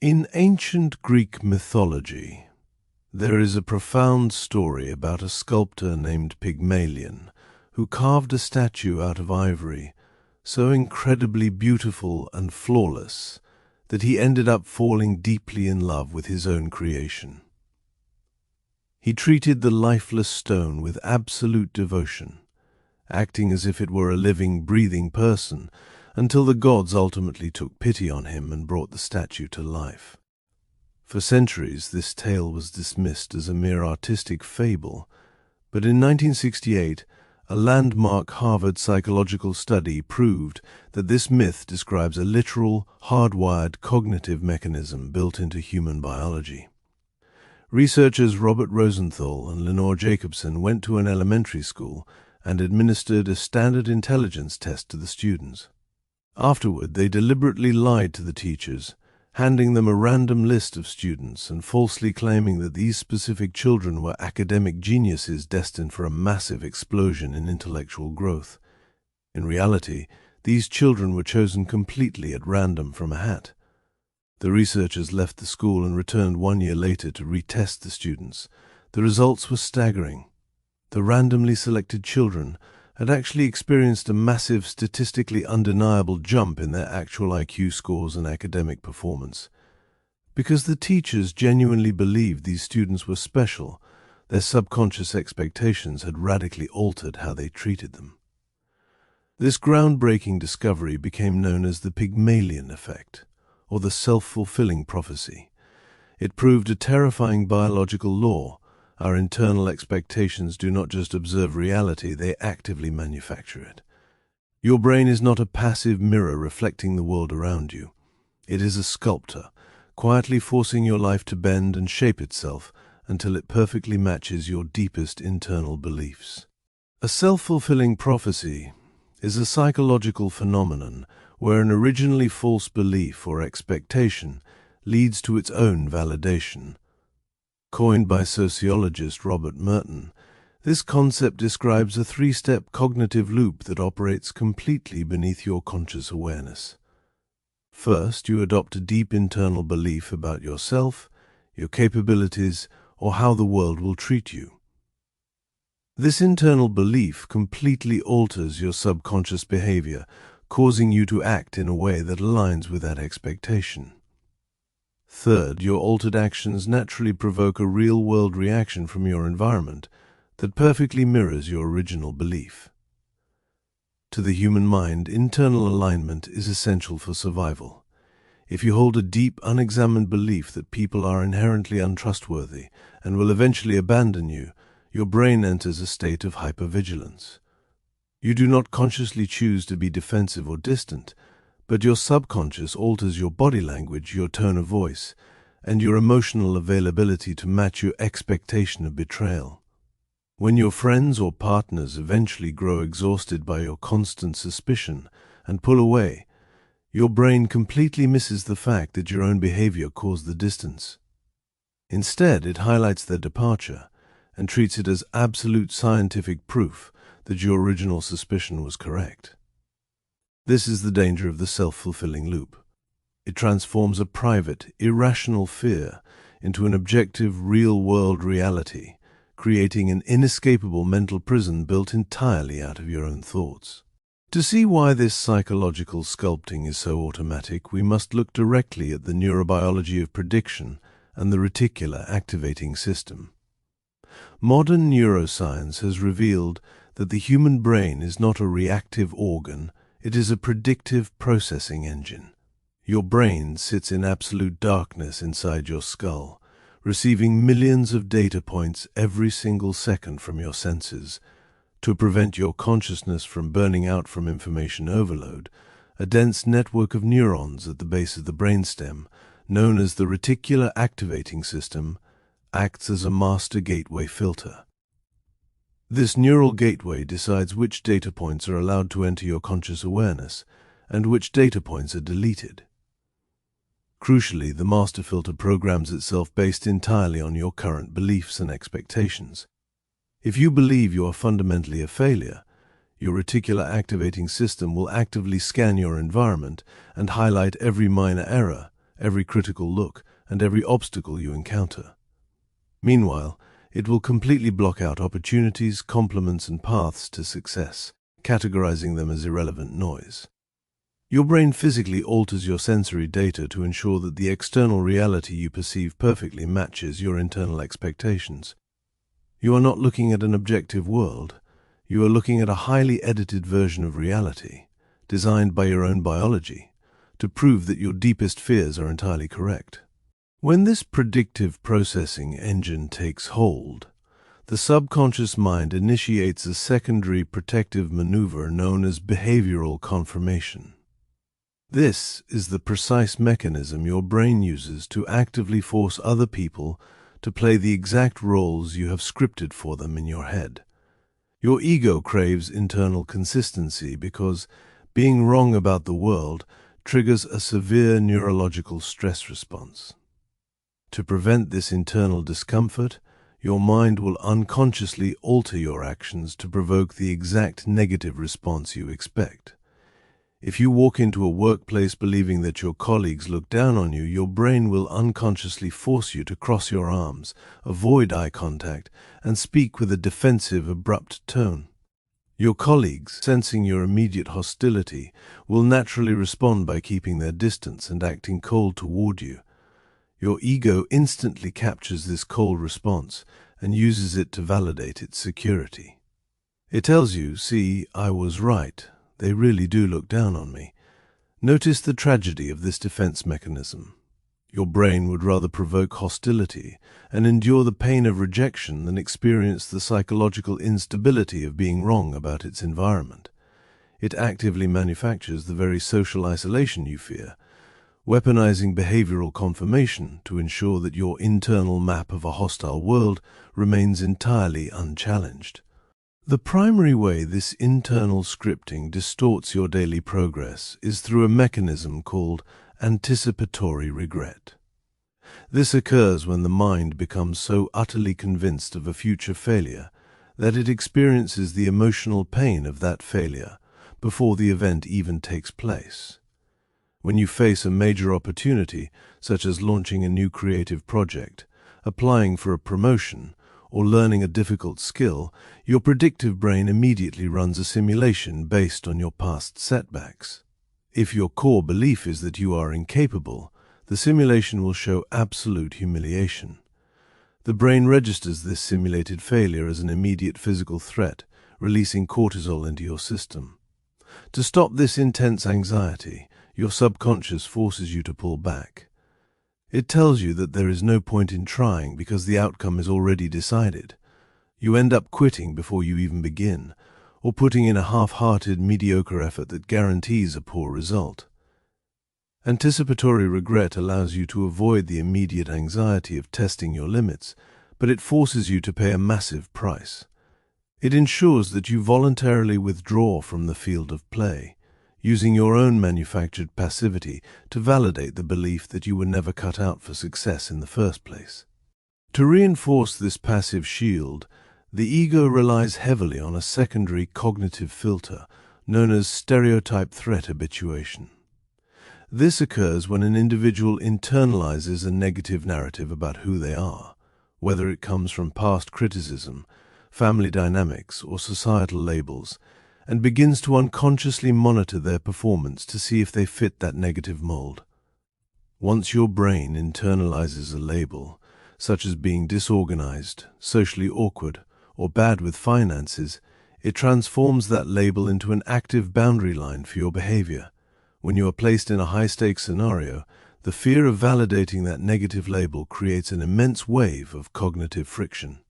In ancient Greek mythology, there is a profound story about a sculptor named Pygmalion who carved a statue out of ivory so incredibly beautiful and flawless that he ended up falling deeply in love with his own creation. He treated the lifeless stone with absolute devotion, acting as if it were a living, breathing person, until the gods ultimately took pity on him and brought the statue to life. For centuries, this tale was dismissed as a mere artistic fable, but in 1968, a landmark Harvard psychological study proved that this myth describes a literal, hardwired cognitive mechanism built into human biology. Researchers Robert Rosenthal and Lenore Jacobson went to an elementary school and administered a standard intelligence test to the students. Afterward, they deliberately lied to the teachers, handing them a random list of students and falsely claiming that these specific children were academic geniuses destined for a massive explosion in intellectual growth. In reality, these children were chosen completely at random from a hat. The researchers left the school and returned 1 year later to retest the students. The results were staggering. The randomly selected children had actually experienced a massive, statistically undeniable jump in their actual IQ scores and academic performance. Because the teachers genuinely believed these students were special, their subconscious expectations had radically altered how they treated them. This groundbreaking discovery became known as the Pygmalion effect, or the self-fulfilling prophecy. It proved a terrifying biological law. Our internal expectations do not just observe reality, they actively manufacture it. Your brain is not a passive mirror reflecting the world around you. It is a sculptor, quietly forcing your life to bend and shape itself until it perfectly matches your deepest internal beliefs. A self-fulfilling prophecy is a psychological phenomenon where an originally false belief or expectation leads to its own validation. Coined by sociologist Robert Merton, this concept describes a three-step cognitive loop that operates completely beneath your conscious awareness. First, you adopt a deep internal belief about yourself, your capabilities, or how the world will treat you. This internal belief completely alters your subconscious behavior, causing you to act in a way that aligns with that expectation. Third, your altered actions naturally provoke a real-world reaction from your environment that perfectly mirrors your original belief. To the human mind, internal alignment is essential for survival. If you hold a deep, unexamined belief that people are inherently untrustworthy and will eventually abandon you, your brain enters a state of hypervigilance. You do not consciously choose to be defensive or distant, but your subconscious alters your body language, your tone of voice, and your emotional availability to match your expectation of betrayal. When your friends or partners eventually grow exhausted by your constant suspicion and pull away, your brain completely misses the fact that your own behavior caused the distance. Instead, it highlights their departure and treats it as absolute scientific proof that your original suspicion was correct. This is the danger of the self-fulfilling loop. It transforms a private, irrational fear into an objective, real-world reality, creating an inescapable mental prison built entirely out of your own thoughts. To see why this psychological sculpting is so automatic, we must look directly at the neurobiology of prediction and the reticular activating system. Modern neuroscience has revealed that the human brain is not a reactive organ, it is a predictive processing engine. Your brain sits in absolute darkness inside your skull, receiving millions of data points every single second from your senses. To prevent your consciousness from burning out from information overload, a dense network of neurons at the base of the brainstem, known as the reticular activating system, acts as a master gateway filter. This neural gateway decides which data points are allowed to enter your conscious awareness and which data points are deleted. Crucially, the master filter programs itself based entirely on your current beliefs and expectations. If you believe you are fundamentally a failure, your reticular activating system will actively scan your environment and highlight every minor error, every critical look, and every obstacle you encounter. Meanwhile, it will completely block out opportunities, compliments, and paths to success, categorizing them as irrelevant noise. Your brain physically alters your sensory data to ensure that the external reality you perceive perfectly matches your internal expectations. You are not looking at an objective world. You are looking at a highly edited version of reality, designed by your own biology, to prove that your deepest fears are entirely correct. When this predictive processing engine takes hold, the subconscious mind initiates a secondary protective maneuver known as behavioral confirmation. This is the precise mechanism your brain uses to actively force other people to play the exact roles you have scripted for them in your head. Your ego craves internal consistency because being wrong about the world triggers a severe neurological stress response. To prevent this internal discomfort, your mind will unconsciously alter your actions to provoke the exact negative response you expect. If you walk into a workplace believing that your colleagues look down on you, your brain will unconsciously force you to cross your arms, avoid eye contact, and speak with a defensive, abrupt tone. Your colleagues, sensing your immediate hostility, will naturally respond by keeping their distance and acting cold toward you. Your ego instantly captures this cold response and uses it to validate its security. It tells you, "See, I was right. They really do look down on me." Notice the tragedy of this defense mechanism. Your brain would rather provoke hostility and endure the pain of rejection than experience the psychological instability of being wrong about its environment. It actively manufactures the very social isolation you fear, weaponizing behavioral confirmation to ensure that your internal map of a hostile world remains entirely unchallenged. The primary way this internal scripting distorts your daily progress is through a mechanism called anticipatory regret. This occurs when the mind becomes so utterly convinced of a future failure that it experiences the emotional pain of that failure before the event even takes place. When you face a major opportunity, such as launching a new creative project, applying for a promotion, or learning a difficult skill, your predictive brain immediately runs a simulation based on your past setbacks. If your core belief is that you are incapable, the simulation will show absolute humiliation. The brain registers this simulated failure as an immediate physical threat, releasing cortisol into your system. To stop this intense anxiety, your subconscious forces you to pull back. It tells you that there is no point in trying because the outcome is already decided. You end up quitting before you even begin, or putting in a half-hearted, mediocre effort that guarantees a poor result. Anticipatory regret allows you to avoid the immediate anxiety of testing your limits, but it forces you to pay a massive price. It ensures that you voluntarily withdraw from the field of play, using your own manufactured passivity to validate the belief that you were never cut out for success in the first place. To reinforce this passive shield, the ego relies heavily on a secondary cognitive filter known as stereotype threat habituation. This occurs when an individual internalizes a negative narrative about who they are, whether it comes from past criticism, family dynamics, or societal labels, and begins to unconsciously monitor their performance to see if they fit that negative mold. Once your brain internalizes a label, such as being disorganized, socially awkward, or bad with finances, it transforms that label into an active boundary line for your behavior. When you are placed in a high-stakes scenario, the fear of validating that negative label creates an immense wave of cognitive friction.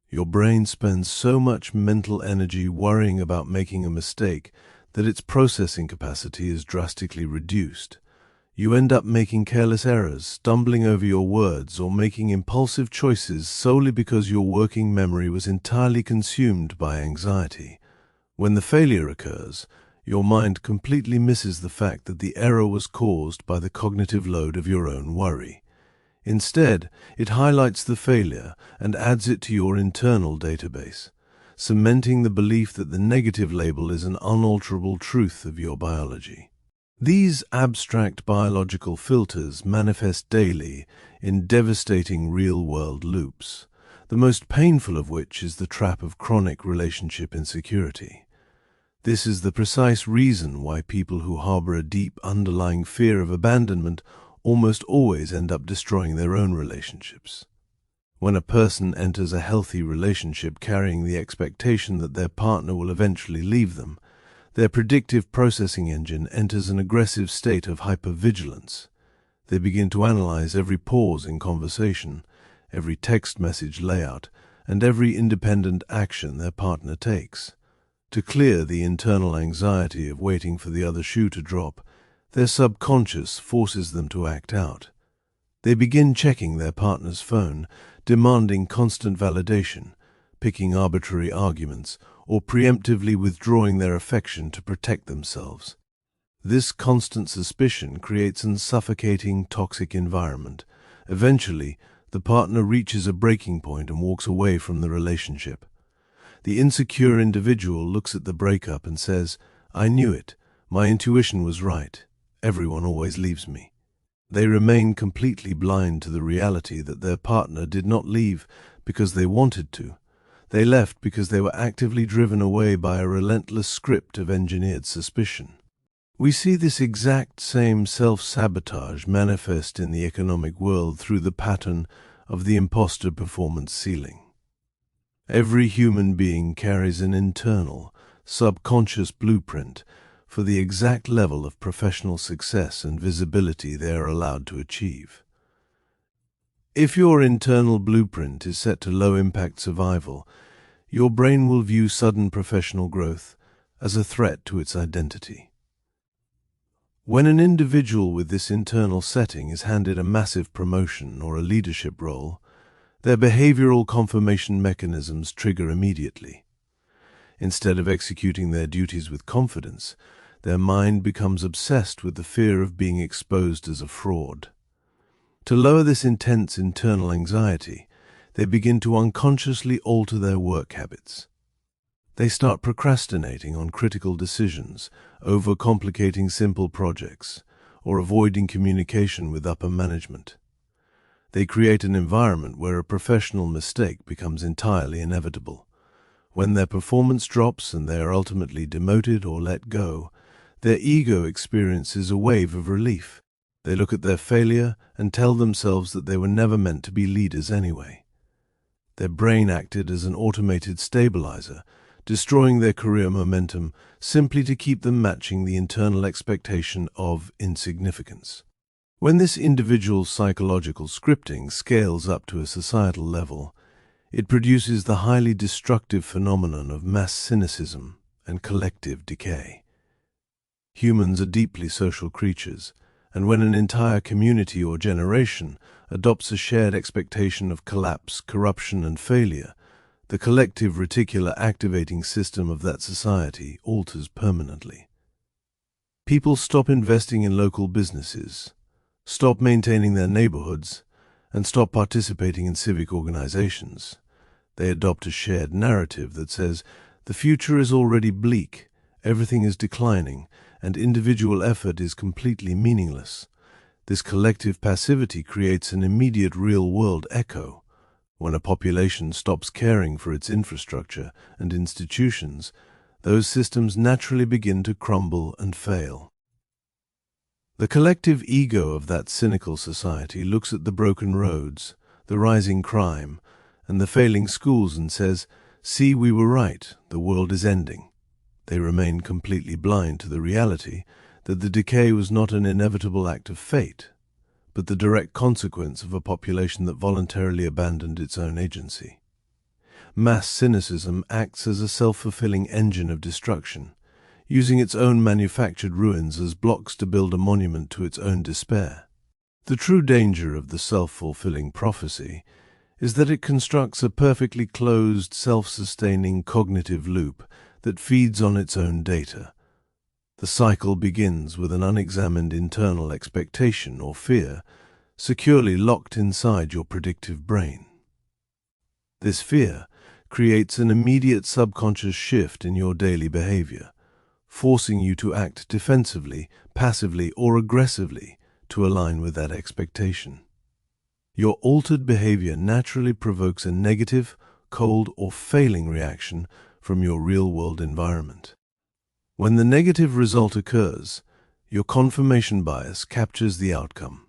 Your brain spends so much mental energy worrying about making a mistake that its processing capacity is drastically reduced. You end up making careless errors, stumbling over your words, or making impulsive choices solely because your working memory was entirely consumed by anxiety. When the failure occurs, your mind completely misses the fact that the error was caused by the cognitive load of your own worry. Instead, it highlights the failure and adds it to your internal database, cementing the belief that the negative label is an unalterable truth of your biology. These abstract biological filters manifest daily in devastating real-world loops, the most painful of which is the trap of chronic relationship insecurity. This is the precise reason why people who harbor a deep underlying fear of abandonment almost always end up destroying their own relationships. When a person enters a healthy relationship carrying the expectation that their partner will eventually leave them, their predictive processing engine enters an aggressive state of hypervigilance. They begin to analyze every pause in conversation, every text message layout, and every independent action their partner takes. To clear the internal anxiety of waiting for the other shoe to drop, their subconscious forces them to act out. They begin checking their partner's phone, demanding constant validation, picking arbitrary arguments, or preemptively withdrawing their affection to protect themselves. This constant suspicion creates a suffocating, toxic environment. Eventually, the partner reaches a breaking point and walks away from the relationship. The insecure individual looks at the breakup and says, "I knew it. My intuition was right. Everyone always leaves me." They remain completely blind to the reality that their partner did not leave because they wanted to. They left because they were actively driven away by a relentless script of engineered suspicion. We see this exact same self-sabotage manifest in the economic world through the pattern of the imposter performance ceiling. Every human being carries an internal, subconscious blueprint for the exact level of professional success and visibility they are allowed to achieve. If your internal blueprint is set to low-impact survival, your brain will view sudden professional growth as a threat to its identity. When an individual with this internal setting is handed a massive promotion or a leadership role, their behavioral confirmation mechanisms trigger immediately. Instead of executing their duties with confidence, their mind becomes obsessed with the fear of being exposed as a fraud. To lower this intense internal anxiety, they begin to unconsciously alter their work habits. They start procrastinating on critical decisions, overcomplicating simple projects, or avoiding communication with upper management. They create an environment where a professional mistake becomes entirely inevitable. When their performance drops and they are ultimately demoted or let go, their ego experiences a wave of relief. They look at their failure and tell themselves that they were never meant to be leaders anyway. Their brain acted as an automated stabilizer, destroying their career momentum simply to keep them matching the internal expectation of insignificance. When this individual's psychological scripting scales up to a societal level, it produces the highly destructive phenomenon of mass cynicism and collective decay. Humans are deeply social creatures, and when an entire community or generation adopts a shared expectation of collapse, corruption, and failure, the collective reticular activating system of that society alters permanently. People stop investing in local businesses, stop maintaining their neighborhoods, and stop participating in civic organizations. They adopt a shared narrative that says, the future is already bleak, everything is declining, and individual effort is completely meaningless. This collective passivity creates an immediate real-world echo. When a population stops caring for its infrastructure and institutions, those systems naturally begin to crumble and fail. The collective ego of that cynical society looks at the broken roads, the rising crime, and the failing schools and says, "See, we were right, the world is ending." They remain completely blind to the reality that the decay was not an inevitable act of fate, but the direct consequence of a population that voluntarily abandoned its own agency. Mass cynicism acts as a self-fulfilling engine of destruction, using its own manufactured ruins as blocks to build a monument to its own despair. The true danger of the self-fulfilling prophecy is that it constructs a perfectly closed, self-sustaining cognitive loop that feeds on its own data. The cycle begins with an unexamined internal expectation or fear securely locked inside your predictive brain. This fear creates an immediate subconscious shift in your daily behavior, forcing you to act defensively, passively, or aggressively to align with that expectation. Your altered behavior naturally provokes a negative, cold, or failing reaction from your real-world environment. When the negative result occurs, your confirmation bias captures the outcome,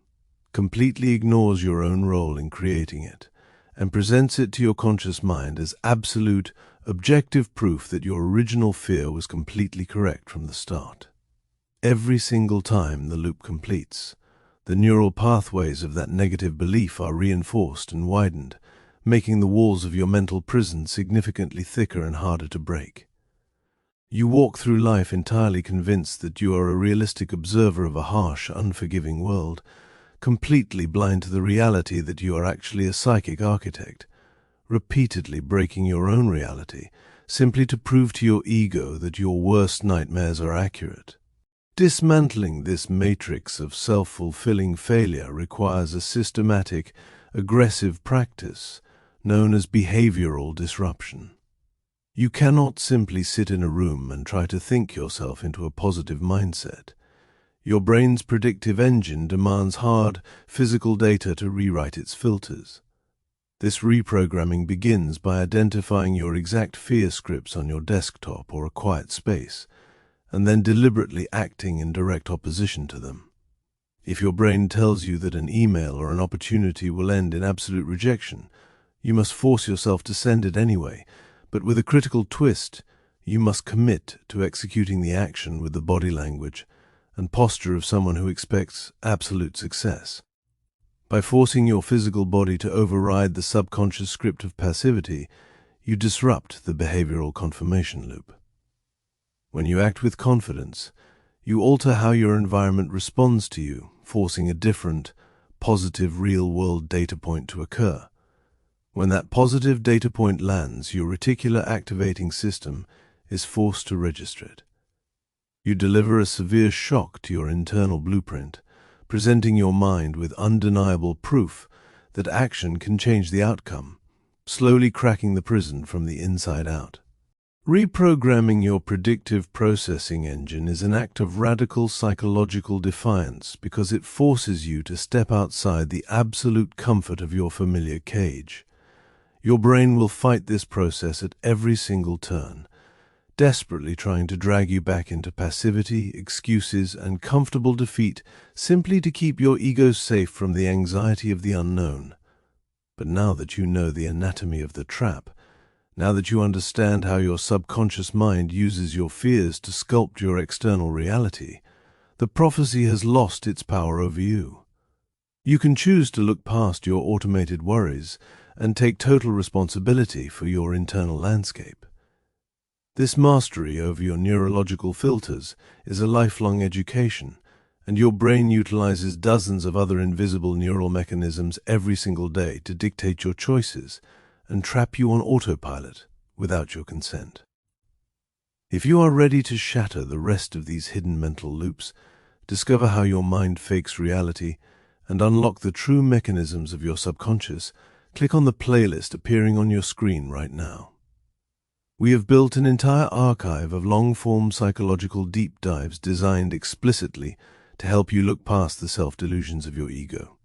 completely ignores your own role in creating it, and presents it to your conscious mind as absolute, objective proof that your original fear was completely correct from the start. Every single time the loop completes, the neural pathways of that negative belief are reinforced and widened, making the walls of your mental prison significantly thicker and harder to break. You walk through life entirely convinced that you are a realistic observer of a harsh, unforgiving world, completely blind to the reality that you are actually a psychic architect, repeatedly breaking your own reality simply to prove to your ego that your worst nightmares are accurate. Dismantling this matrix of self-fulfilling failure requires a systematic, aggressive practice known as behavioral disruption. You cannot simply sit in a room and try to think yourself into a positive mindset. Your brain's predictive engine demands hard, physical data to rewrite its filters. This reprogramming begins by identifying your exact fear scripts on your desktop or a quiet space, and then deliberately acting in direct opposition to them. If your brain tells you that an email or an opportunity will end in absolute rejection, you must force yourself to send it anyway, but with a critical twist, you must commit to executing the action with the body language and posture of someone who expects absolute success. By forcing your physical body to override the subconscious script of passivity, you disrupt the behavioral confirmation loop. When you act with confidence, you alter how your environment responds to you, forcing a different, positive real-world data point to occur. When that positive data point lands, your reticular activating system is forced to register it. You deliver a severe shock to your internal blueprint, presenting your mind with undeniable proof that action can change the outcome, slowly cracking the prison from the inside out. Reprogramming your predictive processing engine is an act of radical psychological defiance because it forces you to step outside the absolute comfort of your familiar cage. Your brain will fight this process at every single turn, desperately trying to drag you back into passivity, excuses, and comfortable defeat simply to keep your ego safe from the anxiety of the unknown. But now that you know the anatomy of the trap, now that you understand how your subconscious mind uses your fears to sculpt your external reality, the prophecy has lost its power over you. You can choose to look past your automated worries and take total responsibility for your internal landscape. This mastery over your neurological filters is a lifelong education, and your brain utilizes dozens of other invisible neural mechanisms every single day to dictate your choices and trap you on autopilot without your consent. If you are ready to shatter the rest of these hidden mental loops, discover how your mind fakes reality, and unlock the true mechanisms of your subconscious, click on the playlist appearing on your screen right now. We have built an entire archive of long-form psychological deep dives designed explicitly to help you look past the self-delusions of your ego.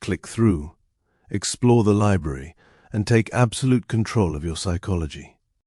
Click through, explore the library, and take absolute control of your psychology.